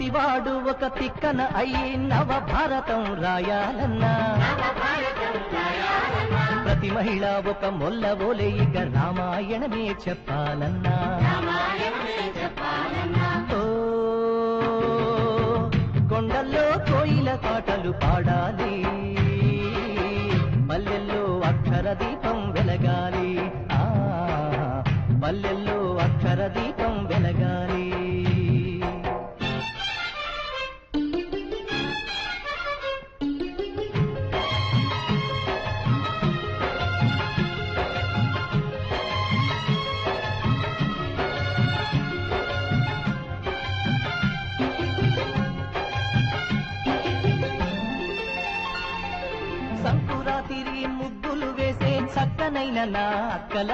ప్రతివాడు ఒక తిక్కన అయి నవ భారతం రాయాలన్నా ప్రతి మహిళ ఒక మొల్లవోలే ఇక రామాయణమే చెప్పాలన్నా ఓ కొండల్లో కోయిల పాటలు పాడాలి పల్లెల్లో అక్షర దీపం వెలగాలి పల్లెల్లో అక్షర దీపం వెలగాలి సంకురాతిరి ముగ్గులు వేసే చక్కనైన నా అక్కల